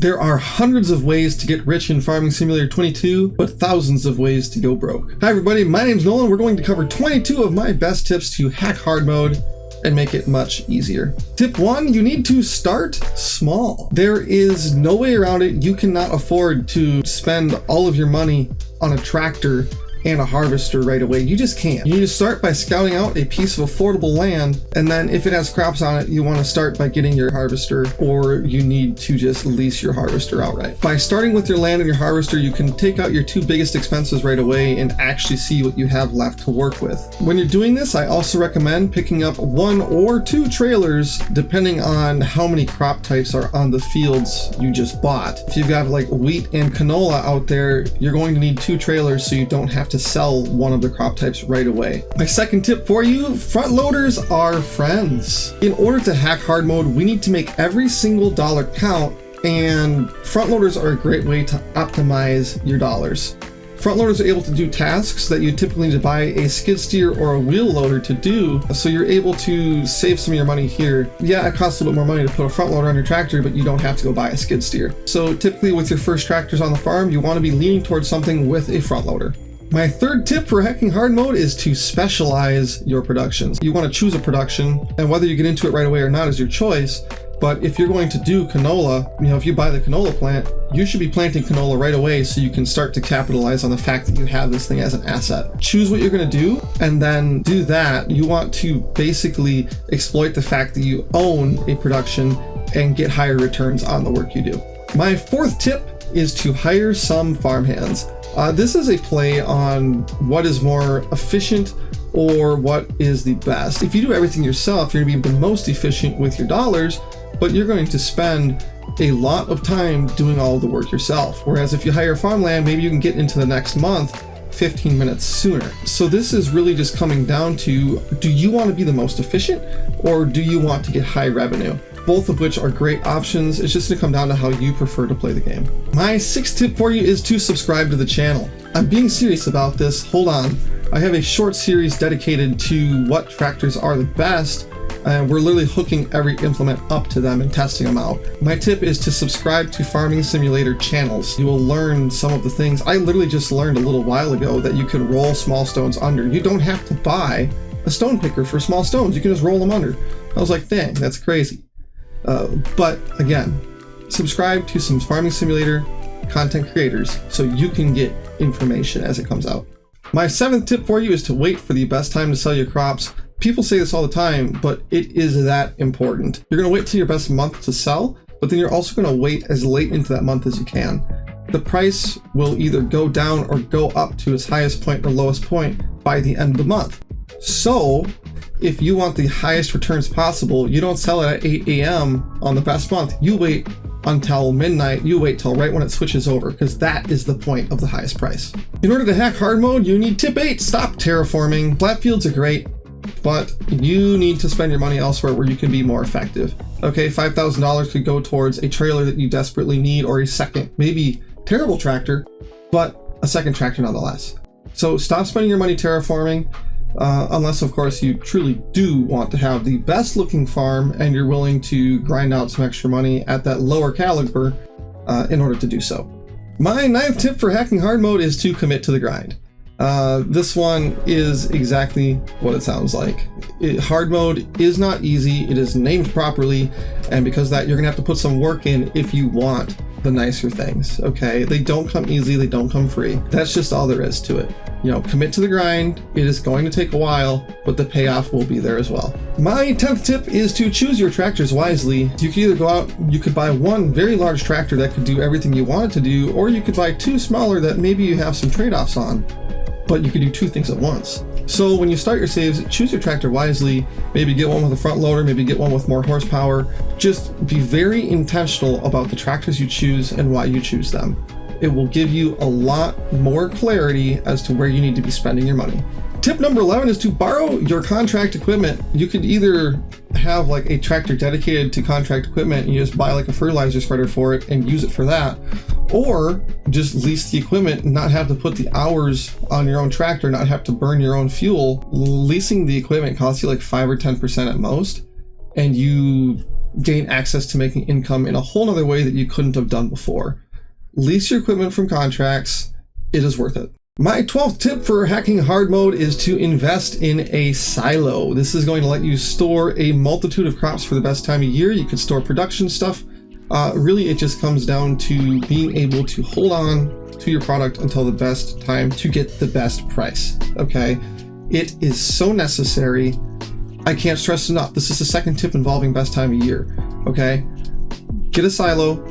There are hundreds of ways to get rich in Farming Simulator 22, but thousands of ways to go broke. Hi everybody, my name's Nolan. We're going to cover 22 of my best tips to hack hard mode and make it much easier. Tip 1, you need to start small. There is no way around it. You cannot afford to spend all of your money on a tractor and a harvester right away. You just can't. You need to start by scouting out a piece of affordable land, and then if it has crops on it, you want to start by getting your harvester, or you need to just lease your harvester outright. By starting with your land and your harvester, you can take out your two biggest expenses right away and actually see what you have left to work with. When you're doing this, I also recommend picking up 1 or 2 trailers depending on how many crop types are on the fields you just bought. If you've got like wheat and canola out there, you're going to need 2 trailers so you don't have to sell one of the crop types right away. My second tip for you, front loaders are friends. In order to hack hard mode, we need to make every single dollar count, and front loaders are a great way to optimize your dollars. Front loaders are able to do tasks that you typically need to buy a skid steer or a wheel loader to do, so you're able to save some of your money here. Yeah, it costs a little bit more money to put a front loader on your tractor, but you don't have to go buy a skid steer. So typically with your first tractors on the farm, you want to be leaning towards something with a front loader. My third tip for hacking hard mode is to specialize your productions. You want to choose a production, and whether you get into it right away or not is your choice. But if you're going to do canola, if you buy the canola plant, you should be planting canola right away so you can start to capitalize on the fact that you have this thing as an asset. Choose what you're going to do and then do that. You want to basically exploit the fact that you own a production and get higher returns on the work you do. My fourth tip is to hire some farmhands. This is a play on what is more efficient or what is the best. If you do everything yourself, you're going to be the most efficient with your dollars, but you're going to spend a lot of time doing all of the work yourself. Whereas if you hire farmland, maybe you can get into the next month 15 minutes sooner. So this is really just coming down to, do you want to be the most efficient or do you want to get high revenue? Both of which are great options. It's just gonna come down to how you prefer to play the game. My sixth tip for you is to subscribe to the channel. I'm being serious about this. Hold on. I have a short series dedicated to what tractors are the best, and we're literally hooking every implement up to them and testing them out. My tip is to subscribe to Farming Simulator channels. You will learn some of the things. I literally just learned a little while ago that you can roll small stones under. You don't have to buy a stone picker for small stones. You can just roll them under. I was like, dang, that's crazy. But again, subscribe to some Farming Simulator content creators so you can get information as it comes out. My seventh tip for you is to wait for the best time to sell your crops. People say this all the time, but it is that important. You're going to wait till your best month to sell, but then you're also going to wait as late into that month as you can. The price will either go down or go up to its highest point or lowest point by the end of the month. So if you want the highest returns possible, you don't sell it at 8 a.m. on the best month. You wait until midnight. You wait till right when it switches over, because that is the point of the highest price. In order to hack hard mode, you need tip 8, stop terraforming. Flat fields are great, but you need to spend your money elsewhere where you can be more effective. Okay, $5,000 could go towards a trailer that you desperately need, or a second, maybe terrible tractor, but a second tractor nonetheless. So stop spending your money terraforming. Unless of course you truly do want to have the best looking farm and you're willing to grind out some extra money at that lower caliber in order to do so. My ninth tip for hacking hard mode is to commit to the grind. This one is exactly what it sounds like. Hard mode is not easy. It is named properly, and because of that, you're gonna have to put some work in if you want the nicer things. Okay, they don't come easy, they don't come free. That's just all there is to it. Commit to the grind. It is going to take a while, but the payoff will be there as well. My 10th tip is to choose your tractors wisely. You could either go out, you could buy one very large tractor that could do everything you want it to do, or you could buy 2 smaller that maybe you have some trade-offs on, but you could do 2 things at once. So when you start your saves, choose your tractor wisely. Maybe get one with a front loader, maybe get one with more horsepower. Just be very intentional about the tractors you choose and why you choose them. It will give you a lot more clarity as to where you need to be spending your money. Tip number 11 is to borrow your contract equipment. You could either have like a tractor dedicated to contract equipment and you just buy like a fertilizer spreader for it and use it for that, or just lease the equipment and not have to put the hours on your own tractor, not have to burn your own fuel. Leasing the equipment costs you like 5 or 10% at most, and you gain access to making income in a whole nother way that you couldn't have done before. Lease your equipment from contracts. It is worth it. My 12th tip for hacking hard mode is to invest in a silo. This is going to let you store a multitude of crops for the best time of year. You can store production stuff. Really, it just comes down to being able to hold on to your product until the best time to get the best price, okay? It is so necessary. I can't stress enough. This is the second tip involving best time of year, okay? Get a silo,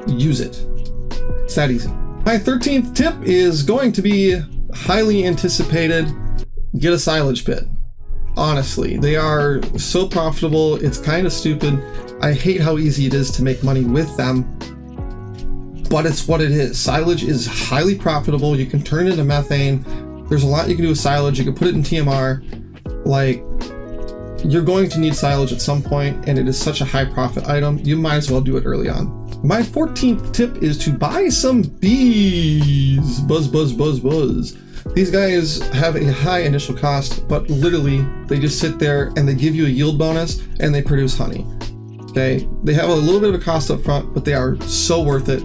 use it. It's that easy. My 13th tip is going to be highly anticipated. Get a silage pit. Honestly, they are so profitable. It's kind of stupid. I hate how easy it is to make money with them, but it's what it is. Silage is highly profitable. You can turn it into methane. There's a lot you can do with silage. You can put it in TMR. Like, you're going to need silage at some point, and it is such a high profit item. You might as well do it early on. My 14th tip is to buy some bees. Buzz, buzz, buzz, buzz. These guys have a high initial cost, but literally they just sit there and they give you a yield bonus and they produce honey. Okay, they have a little bit of a cost up front, but they are so worth it.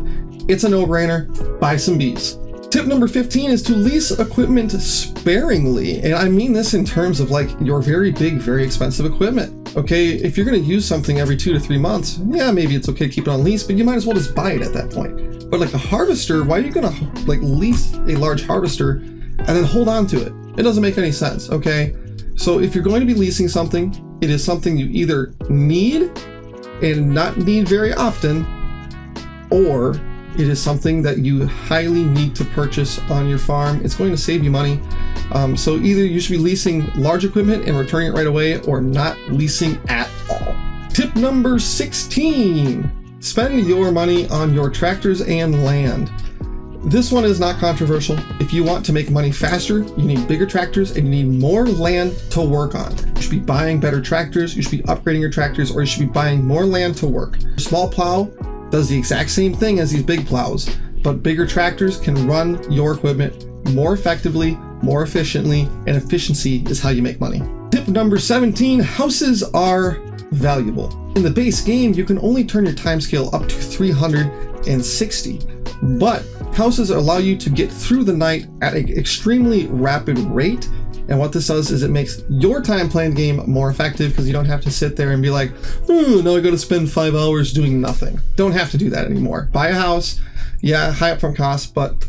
It's a no-brainer. Buy some bees. Tip number 15 is to lease equipment sparingly. And I mean this in terms of like your very big, very expensive equipment. Okay, if you're gonna use something every 2 to 3 months, yeah, maybe it's okay to keep it on lease, but you might as well just buy it at that point. But like a harvester, why are you gonna like lease a large harvester and then hold on to it? It doesn't make any sense, okay? So if you're going to be leasing something, it is something you either need and not need very often, or it is something that you highly need to purchase on your farm. It's going to save you money. So either you should be leasing large equipment and returning it right away, or not leasing at all. Tip number 16, spend your money on your tractors and land. This one is not controversial. If you want to make money faster, you need bigger tractors and you need more land to work on. You should be buying better tractors, you should be upgrading your tractors, or you should be buying more land to work. A small plow does the exact same thing as these big plows, but bigger tractors can run your equipment more effectively, more efficiently, and efficiency is how you make money. Tip number 17, houses are valuable. In the base game, you can only turn your timescale up to 360, but houses allow you to get through the night at an extremely rapid rate. And what this does is it makes your time playing the game more effective, because you don't have to sit there and be like, oh, now I gotta spend 5 hours doing nothing. Don't have to do that anymore. Buy a house, yeah, high upfront cost, but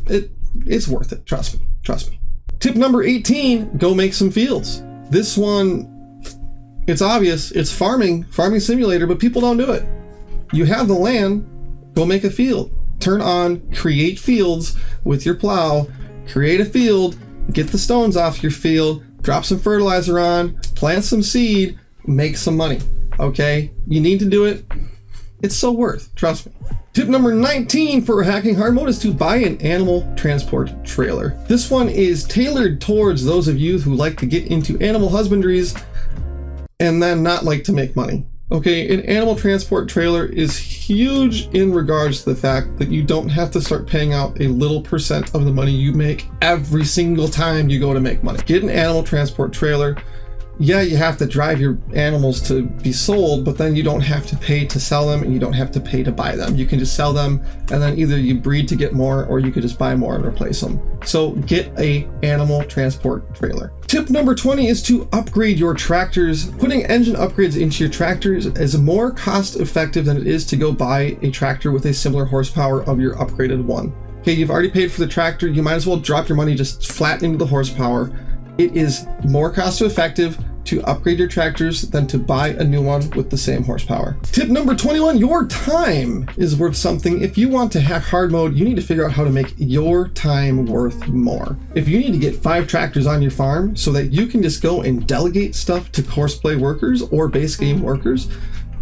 it's worth it. Trust me, trust me. Tip number 18, go make some fields. This one, it's obvious, it's farming simulator, but people don't do it. You have the land, go make a field. Turn on create fields with your plow, create a field, get the stones off your field, drop some fertilizer on, plant some seed, make some money, okay? You need to do it. It's so worth, trust me. Tip number 19 for hacking hard mode is to buy an animal transport trailer. This one is tailored towards those of you who like to get into animal husbandries and then not like to make money. Okay, an animal transport trailer is huge in regards to the fact that you don't have to start paying out a little percent of the money you make every single time you go to make money. Get an animal transport trailer. Yeah, you have to drive your animals to be sold, but then you don't have to pay to sell them and you don't have to pay to buy them. You can just sell them and then either you breed to get more or you could just buy more and replace them. So get a animal transport trailer. Tip number 20 is to upgrade your tractors. Putting engine upgrades into your tractors is more cost effective than it is to go buy a tractor with a similar horsepower of your upgraded one. Okay, you've already paid for the tractor. You might as well drop your money just flat into the horsepower. It is more cost effective to upgrade your tractors than to buy a new one with the same horsepower. Tip number 21, your time is worth something. If you want to hack hard mode, you need to figure out how to make your time worth more. If you need to get 5 tractors on your farm so that you can just go and delegate stuff to horseplay workers or base game workers,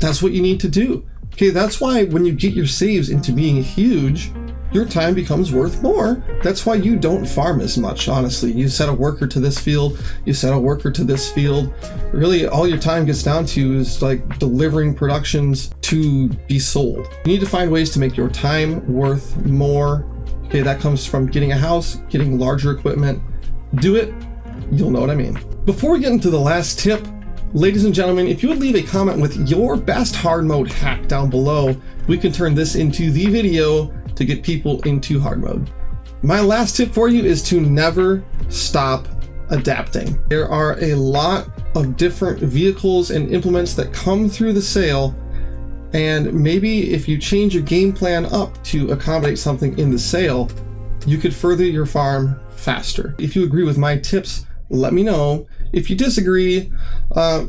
that's what you need to do. Okay, that's why when you get your saves into being huge, your time becomes worth more. That's why you don't farm as much, honestly. You set a worker to this field, you set a worker to this field. Really, all your time gets down to is like delivering productions to be sold. You need to find ways to make your time worth more. Okay, that comes from getting a house, getting larger equipment. Do it, you'll know what I mean. Before we get into the last tip, Ladies and gentlemen, if you would leave a comment with your best hard mode hack down below, we can turn this into the video to get people into hard mode. My last tip for you is to never stop adapting. There are a lot of different vehicles and implements that come through the sale, and maybe if you change your game plan up to accommodate something in the sale, you could further your farm faster. If you agree with my tips, let me know. If you disagree,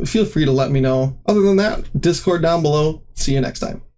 feel free to let me know. Other than that, Discord down below. See you next time.